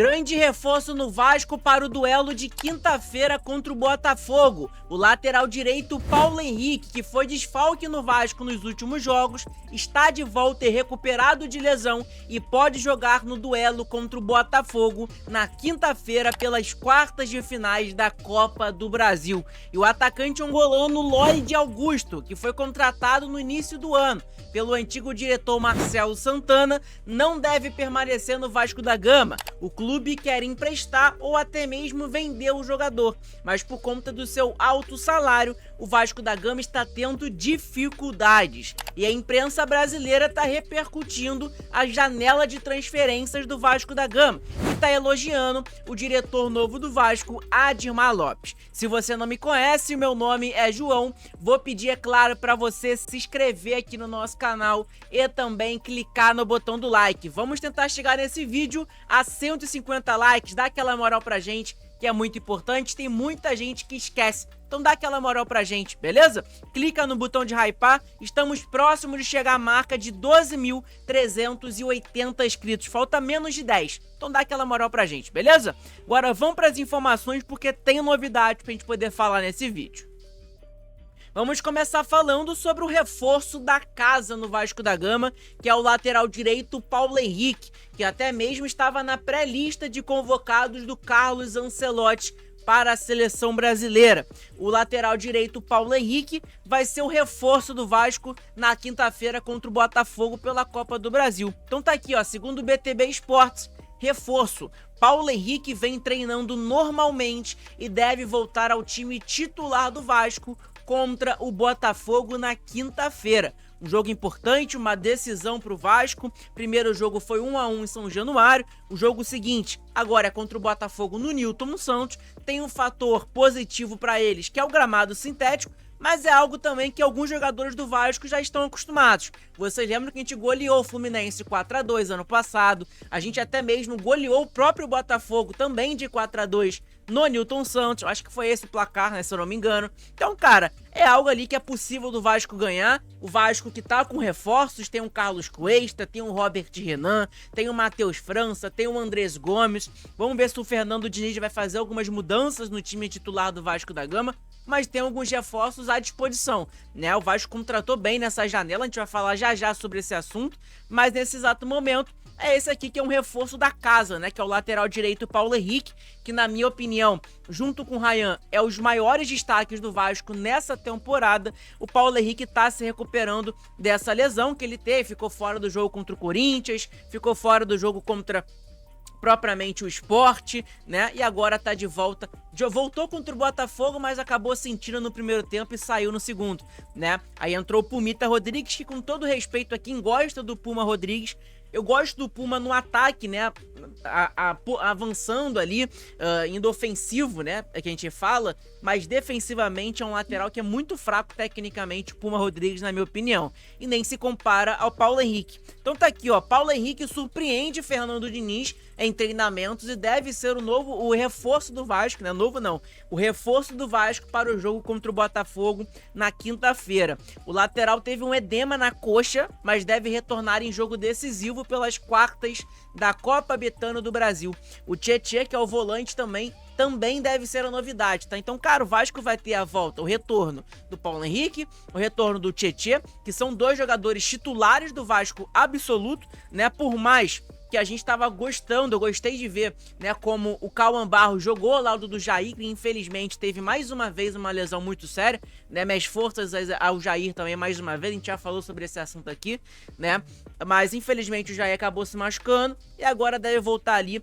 Grande reforço no Vasco para o duelo de quinta-feira contra o Botafogo. O lateral direito Paulo Henrique, que foi desfalque no Vasco nos últimos jogos, está de volta e recuperado de lesão e pode jogar no duelo contra o Botafogo na quinta-feira pelas quartas de finais da Copa do Brasil. E o atacante angolano Lloyd Augusto, que foi contratado no início do ano pelo antigo diretor Marcelo Santana, não deve permanecer no Vasco da Gama. O clube quer emprestar ou até mesmo vender o jogador, mas por conta do seu alto salário, o Vasco da Gama está tendo dificuldades. E a imprensa brasileira está repercutindo a janela de transferências do Vasco da Gama e está elogiando o diretor novo do Vasco, Admar Lopes. Se você não me conhece, meu nome é João. Vou pedir, é claro, para você se inscrever aqui no nosso canal e também clicar no botão do like. Vamos tentar chegar nesse vídeo a 150 likes, dá aquela moral pra gente, que é muito importante, tem muita gente que esquece. Então dá aquela moral pra gente, beleza? Clica no botão de hypar, estamos próximos de chegar à marca de 12.380 inscritos, falta menos de 10. Então dá aquela moral pra gente, beleza? Agora vamos para as informações porque tem novidade pra gente poder falar nesse vídeo. Vamos começar falando sobre o reforço da casa no Vasco da Gama, que é o lateral direito Paulo Henrique, que até mesmo estava na pré-lista de convocados do Carlos Ancelotti para a seleção brasileira. O lateral direito Paulo Henrique vai ser o reforço do Vasco na quinta-feira contra o Botafogo pela Copa do Brasil. Então tá aqui, ó, segundo o BTB Esportes, reforço. Paulo Henrique vem treinando normalmente e deve voltar ao time titular do Vasco contra o Botafogo na quinta-feira. Um jogo importante, uma decisão para o Vasco. Primeiro jogo foi 1-1 em São Januário. O jogo seguinte agora é contra o Botafogo no Newton Santos. Tem um fator positivo para eles, que é o gramado sintético, mas é algo também que alguns jogadores do Vasco já estão acostumados. Vocês lembram que a gente goleou o Fluminense 4-2 ano passado, a gente até mesmo goleou o próprio Botafogo também de 4-2 no Newton Santos, acho que foi esse o placar, né, se eu não me engano. Então, cara, é algo ali que é possível do Vasco ganhar. O Vasco que tá com reforços, tem um Carlos Cuesta, tem um Robert Renan, tem o Matheus França, tem o Andrés Gomes. Vamos ver se o Fernando Diniz vai fazer algumas mudanças no time titular do Vasco da Gama, mas tem alguns reforços à disposição, né? O Vasco contratou bem nessa janela, a gente vai falar já já sobre esse assunto, mas nesse exato momento é esse aqui que é um reforço da casa, né? Que é o lateral direito Paulo Henrique, que na minha opinião, junto com o Ryan, é os maiores destaques do Vasco nessa temporada. O Paulo Henrique tá se recuperando dessa lesão que ele teve, ficou fora do jogo contra o Corinthians, ficou fora do jogo contra propriamente o Sport, né? E agora tá de volta. Voltou contra o Botafogo, mas acabou sentindo no primeiro tempo e saiu no segundo, né? Aí entrou o Pumita Rodrigues, que com todo respeito a quem gosta do Puma Rodrigues, eu gosto do Puma no ataque, né? Avançando ali, indo ofensivo, né? É que a gente fala, mas defensivamente é um lateral que é muito fraco tecnicamente, o Puma Rodrigues, na minha opinião. E nem se compara ao Paulo Henrique. Então tá aqui, ó. Paulo Henrique surpreende Fernando Diniz em treinamentos e deve ser o reforço do Vasco, né? Novo não. O reforço do Vasco para o jogo contra o Botafogo na quinta-feira. O lateral teve um edema na coxa, mas deve retornar em jogo decisivo pelas quartas da Copa Betano do Brasil. O Tietê, que é o volante também deve ser a novidade, tá? Então, cara, o Vasco vai ter a volta, o retorno do Paulo Henrique, o retorno do Tietê, que são dois jogadores titulares do Vasco absoluto, né? Por mais que a gente tava gostando, eu gostei de ver, né, como o Cauã Barros jogou ao lado do Jair, que infelizmente teve mais uma vez uma lesão muito séria, né, minhas forças ao Jair também mais uma vez, a gente já falou sobre esse assunto aqui, né, mas infelizmente o Jair acabou se machucando e agora deve voltar ali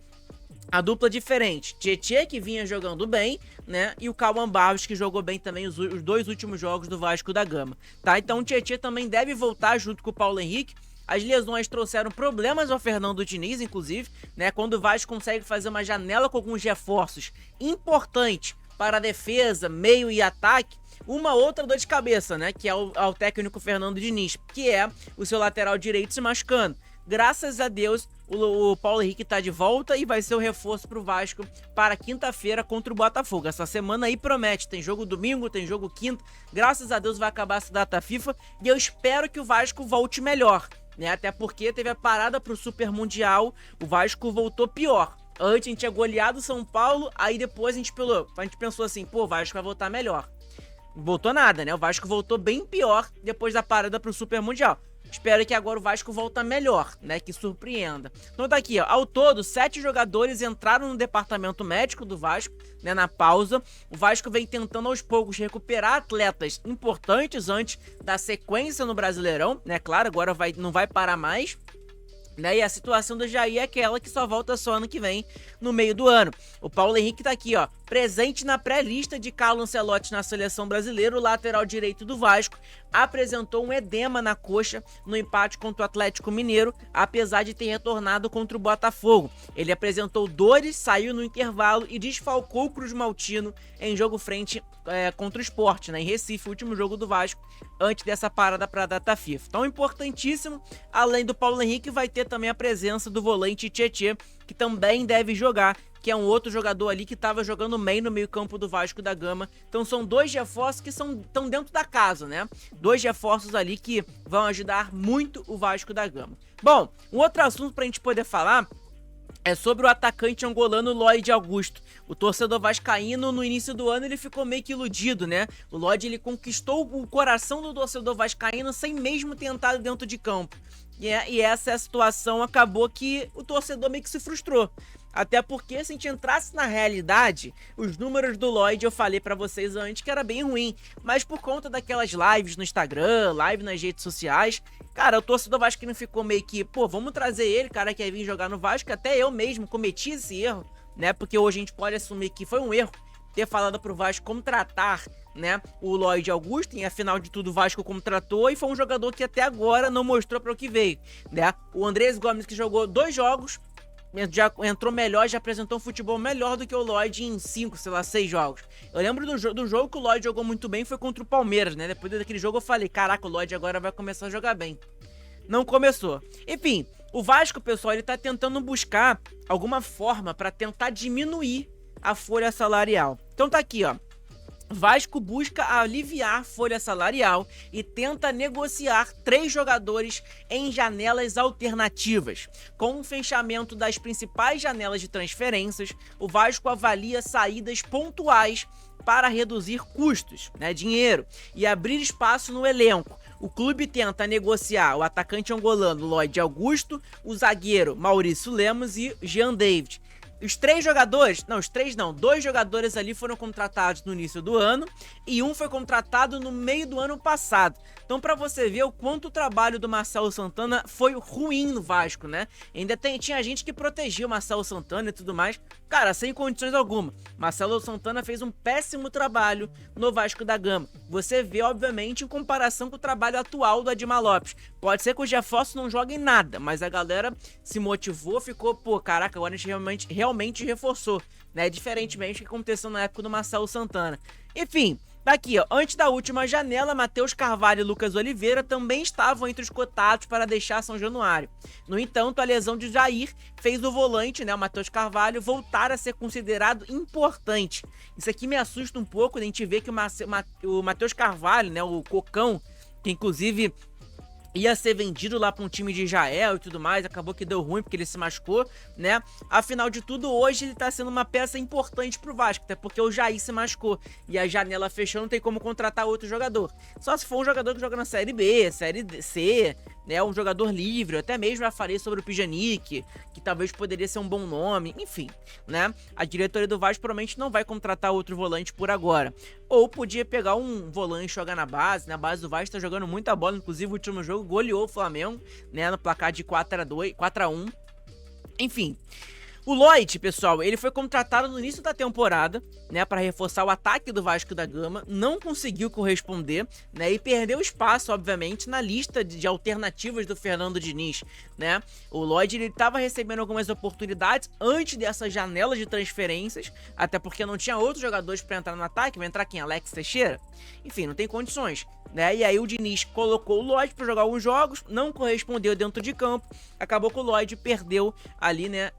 a dupla diferente, Tietê, que vinha jogando bem, né, e o Cauã Barros, que jogou bem também os dois últimos jogos do Vasco da Gama, tá? Então o Tietê também deve voltar junto com o Paulo Henrique. As lesões trouxeram problemas ao Fernando Diniz, inclusive, né? Quando o Vasco consegue fazer uma janela com alguns reforços importantes para a defesa, meio e ataque, uma outra dor de cabeça, né? Que é ao técnico Fernando Diniz, que é o seu lateral direito se machucando. Graças a Deus, o Paulo Henrique tá de volta e vai ser o reforço pro Vasco para quinta-feira contra o Botafogo. Essa semana aí promete, tem jogo domingo, tem jogo quinta. Graças a Deus vai acabar essa data FIFA e eu espero que o Vasco volte melhor, né? Até porque teve a parada pro Super Mundial, o Vasco voltou pior. Antes a gente tinha goleado o São Paulo, aí depois a gente pensou assim, pô, o Vasco vai voltar melhor. Voltou nada, né? O Vasco voltou bem pior depois da parada pro Super Mundial. Espero que agora o Vasco volta melhor, né? Que surpreenda. Então tá aqui, ó. Ao todo, 7 jogadores entraram no departamento médico do Vasco, né? Na pausa. O Vasco vem tentando aos poucos recuperar atletas importantes antes da sequência no Brasileirão, né? Claro, agora não vai parar mais. Né? E a situação do Jair é aquela que só volta só ano que vem, no meio do ano. O Paulo Henrique tá aqui, ó, presente na pré-lista de Carlo Ancelotti na seleção brasileira. O lateral direito do Vasco apresentou um edema na coxa no empate contra o Atlético Mineiro, apesar de ter retornado contra o Botafogo. Ele apresentou dores, saiu no intervalo e desfalcou o Cruz Maltino em jogo frente contra o Sport, né, em Recife, o último jogo do Vasco antes dessa parada para a data FIFA. Então, importantíssimo, além do Paulo Henrique, vai ter também a presença do volante Tietê, que também deve jogar, que é um outro jogador ali que estava jogando bem no meio-campo do Vasco da Gama. Então são 2 reforços que estão dentro da casa, né? 2 reforços ali que vão ajudar muito o Vasco da Gama. Bom, um outro assunto pra gente poder falar é sobre o atacante angolano Lloyd Augusto. O torcedor vascaíno, no início do ano, ele ficou meio que iludido, né? O Lloyd, ele conquistou o coração do torcedor vascaíno sem mesmo ter entrado dentro de campo. E essa é a situação, acabou que o torcedor meio que se frustrou. Até porque, se a gente entrasse na realidade, os números do Lloyd, eu falei pra vocês antes que era bem ruim. Mas por conta daquelas lives no Instagram, live nas redes sociais, cara, o torcedor vascaíno ficou meio que, pô, vamos trazer ele, cara, que ia vir jogar no Vasco. Até eu mesmo cometi esse erro, né? Porque hoje a gente pode assumir que foi um erro ter falado pro Vasco contratar, né, o Lloyd Augusto, e afinal de tudo o Vasco contratou e foi um jogador que até agora não mostrou para o que veio, né? O Andrés Gomes, que jogou 2 jogos, já entrou melhor, já apresentou um futebol melhor do que o Lloyd em 5, sei lá, 6 jogos. Eu lembro do jogo que o Lloyd jogou muito bem, foi contra o Palmeiras, né? Depois daquele jogo eu falei, caraca, o Lloyd agora vai começar a jogar bem. Não começou. Enfim, o Vasco, pessoal, ele tá tentando buscar alguma forma para tentar diminuir a folha salarial. Então tá aqui, ó. Vasco busca aliviar folha salarial e tenta negociar 3 jogadores em janelas alternativas. Com o fechamento das principais janelas de transferências, o Vasco avalia saídas pontuais para reduzir custos, né, dinheiro, e abrir espaço no elenco. O clube tenta negociar o atacante angolano Lloyd Augusto, o zagueiro Maurício Lemos e Jean David. Os 3 jogadores, não, os 3 não, 2 jogadores ali foram contratados no início do ano e um foi contratado no meio do ano passado. Então, pra você ver o quanto o trabalho do Marcelo Santana foi ruim no Vasco, né? Ainda tinha gente que protegia o Marcelo Santana e tudo mais. Cara, sem condições alguma. Marcelo Santana fez um péssimo trabalho no Vasco da Gama. Você vê, obviamente, em comparação com o trabalho atual do Admar Lopes. Pode ser que os reforços não joguem nada, mas a galera se motivou, ficou, pô, caraca, agora a gente realmente reforçou, né? Diferentemente do que aconteceu na época do Marcelo Santana. Enfim, daqui, ó, antes da última janela, Matheus Carvalho e Lucas Oliveira também estavam entre os cotados para deixar São Januário. No entanto, a lesão de Jair fez o volante, né, o Matheus Carvalho, voltar a ser considerado importante. Isso aqui me assusta um pouco, a gente vê que o Matheus Carvalho, né, o Cocão, que inclusive ia ser vendido lá para um time de Israel e tudo mais, acabou que deu ruim porque ele se machucou, né? Afinal de tudo, hoje ele tá sendo uma peça importante pro Vasco, até porque o Jair se machucou e a janela fechou, não tem como contratar outro jogador. Só se for um jogador que joga na Série B, Série C, né? Um jogador livre, eu até mesmo já falei sobre o Pjanic, que talvez poderia ser um bom nome, enfim, né? A diretoria do Vasco provavelmente não vai contratar outro volante por agora. Ou podia pegar um volante e jogar na base, né? A base do Vasco tá jogando muita bola, inclusive o último jogo goleou o Flamengo, né? No placar de 4-1. Enfim, o Lloyd, pessoal, ele foi contratado no início da temporada, né, para reforçar o ataque do Vasco da Gama, não conseguiu corresponder, né, e perdeu espaço, obviamente, na lista de alternativas do Fernando Diniz, né. O Lloyd, ele estava recebendo algumas oportunidades antes dessa janela de transferências, até porque não tinha outros jogadores para entrar no ataque, vai entrar quem? Alex Teixeira? Enfim, não tem condições, né, e aí o Diniz colocou o Lloyd para jogar alguns jogos, não correspondeu dentro de campo, acabou que o Lloyd perdeu ali, né,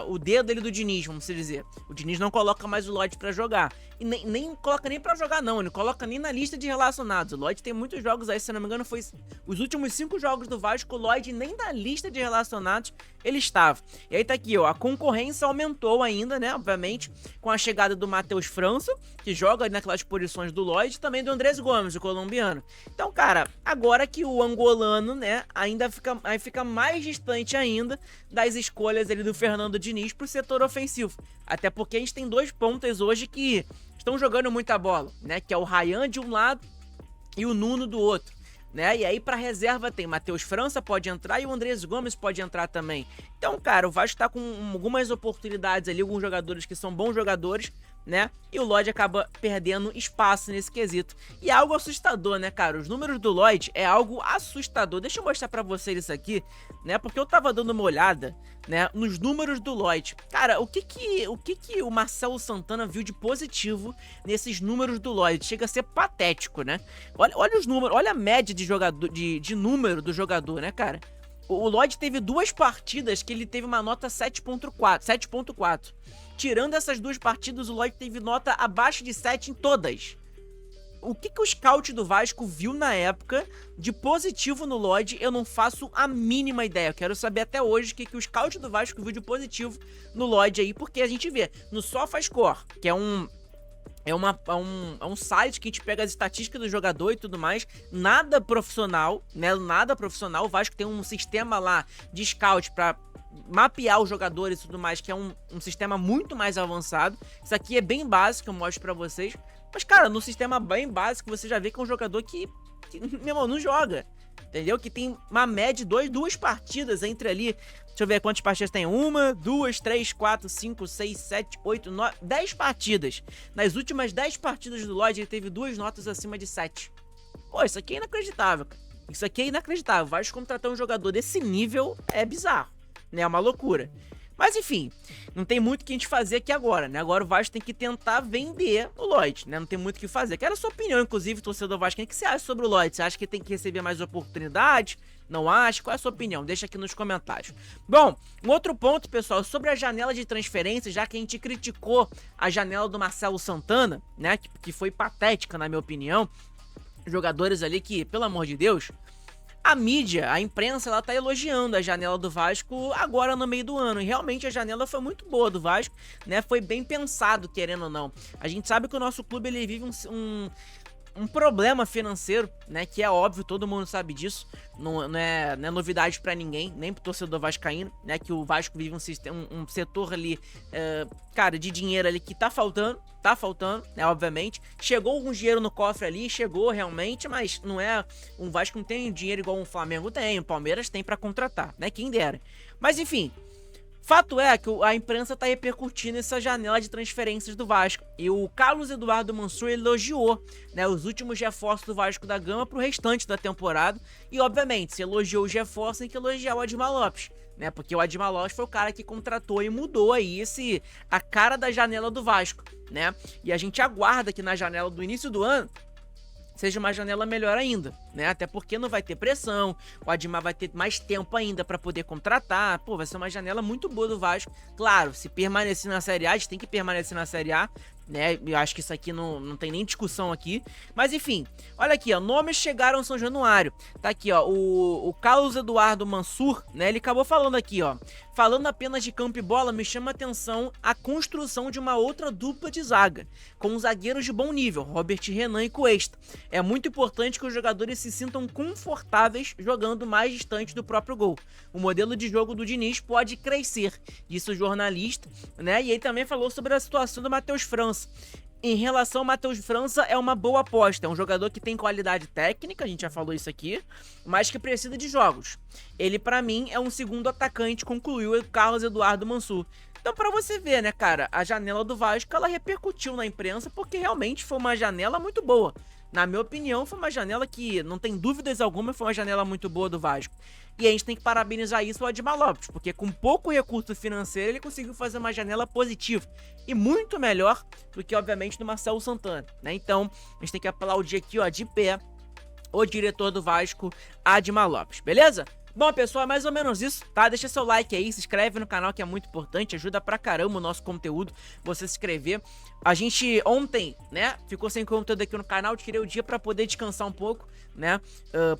o dedo ali do Diniz, vamos dizer. O Diniz não coloca mais o Lodge pra jogar. E nem coloca nem pra jogar, não. Ele coloca nem na lista de relacionados. O Lodge tem muitos jogos aí, se não me engano, foi os últimos 5 jogos do Vasco, o Lodge nem na lista de relacionados ele estava. E aí tá aqui, ó, a concorrência aumentou ainda, né, obviamente, com a chegada do Matheus França, que joga naquelas posições do Lodge, e também do Andrés Gomes, o colombiano. Então, cara, agora que o angolano, né, ainda fica mais distante ainda das escolhas ali do Fernando Diniz pro setor ofensivo. Até porque a gente tem 2 pontas hoje que estão jogando muita bola, né, que é o Ryan de um lado e o Nuno do outro, né? E aí pra reserva tem Matheus França pode entrar e o Andrés Gomes pode entrar também. Então, cara, o Vasco tá com algumas oportunidades ali, alguns jogadores que são bons jogadores, né? E o Lodge acaba perdendo espaço nesse quesito. E é algo assustador, né, cara? Os números do Lodge é algo assustador. Deixa eu mostrar pra vocês isso aqui, né? Porque eu tava dando uma olhada, né, nos números do Lodge. Cara, o que o Marcelo Santana viu de positivo nesses números do Lodge? Chega a ser patético, né? Olha os números, olha a média de jogador, de número do jogador, né, cara? O Lodge teve 2 partidas que ele teve uma nota 7.4. Tirando essas 2 partidas, o Lodge teve nota abaixo de 7 em todas. O que o scout do Vasco viu na época de positivo no Lodge, eu não faço a mínima ideia. Eu quero saber até hoje o que o scout do Vasco viu de positivo no Lodge aí, porque a gente vê no SofaScore, que é um site que a gente pega as estatísticas do jogador e tudo mais, nada profissional, né? Nada profissional. O Vasco tem um sistema lá de scout pra mapear os jogadores e tudo mais, que é um sistema muito mais avançado. Isso aqui é bem básico, eu mostro pra vocês. Mas, cara, no sistema bem básico, você já vê que é um jogador que meu irmão, não joga. Entendeu? Que tem uma média de 2 partidas entre ali. Deixa eu ver quantas partidas tem. 1, 2, 3, 4, 5, 6, 7, 8, 9, 10 partidas. Nas últimas 10 partidas do Lodge, ele teve 2 notas acima de 7. Pô, isso aqui é inacreditável, cara. Isso aqui é inacreditável. Vai contratar um jogador desse nível é bizarro, né? É uma loucura. Mas enfim, não tem muito o que a gente fazer aqui agora, né? Agora o Vasco tem que tentar vender o Lodge, né? Não tem muito o que fazer. Quero a sua opinião, inclusive, torcedor Vasco. O que você acha sobre o Lodge? Você acha que tem que receber mais oportunidade? Não acha? Qual é a sua opinião? Deixa aqui nos comentários. Bom, um outro ponto, pessoal, sobre a janela de transferência, já que a gente criticou a janela do Marcelo Santana, né? Que foi patética, na minha opinião. Jogadores ali que, pelo amor de Deus... A mídia, a imprensa, ela tá elogiando a janela do Vasco agora no meio do ano. E realmente a janela foi muito boa do Vasco, né? Foi bem pensado, querendo ou não. A gente sabe que o nosso clube, ele vive um problema financeiro, né? Que é óbvio, todo mundo sabe disso. Não é novidade pra ninguém, nem pro torcedor vascaíno, né? Que o Vasco vive um setor ali, cara, de dinheiro ali que tá faltando, né? Obviamente. Chegou algum dinheiro no cofre ali, chegou realmente, mas não é... O Vasco não tem dinheiro igual o Flamengo tem, o Palmeiras tem pra contratar, né? Quem dera. Mas enfim... Fato é que a imprensa tá repercutindo essa janela de transferências do Vasco. E o Carlos Eduardo Mansur elogiou, né, os últimos reforços do Vasco da Gama pro restante da temporada. E, obviamente, se elogiou os reforços, tem que elogiar o Admar Lopes, né? Porque o Admar Lopes foi o cara que contratou e mudou aí a cara da janela do Vasco, né? E a gente aguarda que na janela do início do ano seja uma janela melhor ainda, né? Até porque não vai ter pressão, o Admar vai ter mais tempo ainda para poder contratar. Pô, vai ser uma janela muito boa do Vasco. Claro, se permanecer na Série A, a gente tem que permanecer na Série A, né? Eu acho que isso aqui não tem nem discussão aqui. Mas enfim, olha aqui, ó, nomes chegaram em São Januário. Tá aqui, ó, o Carlos Eduardo Mansur, né? Ele acabou falando aqui, ó. Falando apenas de campo e bola, me chama a atenção a construção de uma outra dupla de zaga, com zagueiros de bom nível, Robert Renan e Cuesta. É muito importante que os jogadores se sintam confortáveis jogando mais distante do próprio gol. O modelo de jogo do Diniz pode crescer, disse o jornalista, né? E ele também falou sobre a situação do Matheus França. Em relação ao Matheus França, é uma boa aposta. É um jogador que tem qualidade técnica, a gente já falou isso aqui, mas que precisa de jogos. Ele, pra mim, é um segundo atacante, concluiu o Carlos Eduardo Mansur. Então, pra você ver, né, cara, a janela do Vasco, ela repercutiu na imprensa porque realmente foi uma janela muito boa. Na minha opinião, foi uma janela que, não tem dúvidas alguma, foi uma janela muito boa do Vasco. E a gente tem que parabenizar isso ao Admar Lopes, porque com pouco recurso financeiro ele conseguiu fazer uma janela positiva. E muito melhor do que, obviamente, do Marcelo Santana, né? Então, a gente tem que aplaudir aqui, ó, de pé, o diretor do Vasco, Admar Lopes, beleza? Bom, pessoal, é mais ou menos isso, tá? Deixa seu like aí, se inscreve no canal que é muito importante, ajuda pra caramba o nosso conteúdo, você se inscrever. A gente ontem, né, ficou sem conteúdo aqui no canal, tirei o dia pra poder descansar um pouco, né?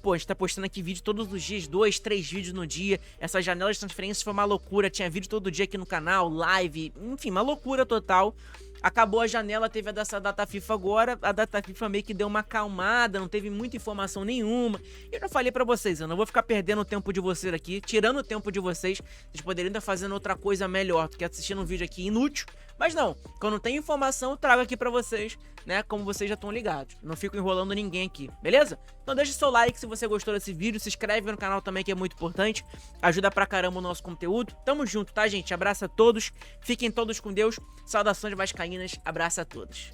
Pô, a gente tá postando aqui vídeo todos os dias, 2, 3 vídeos no dia. Essa janela de transferência foi uma loucura, tinha vídeo todo dia aqui no canal, live, enfim, uma loucura total. Acabou a janela, teve dessa data FIFA agora, a data FIFA meio que deu uma acalmada, não teve muita informação nenhuma. E eu já falei pra vocês, eu não vou ficar perdendo o tempo de vocês aqui, tirando o tempo de vocês poderiam estar fazendo outra coisa melhor do que assistindo um vídeo aqui inútil. Mas não, quando tem informação eu trago aqui pra vocês, né, como vocês já estão ligados. Não fico enrolando ninguém aqui, beleza? Então deixa seu like se você gostou desse vídeo, se inscreve no canal também que é muito importante, ajuda pra caramba o nosso conteúdo. Tamo junto, tá, gente? Abraço a todos, fiquem todos com Deus, saudações vascaínas, abraço a todos.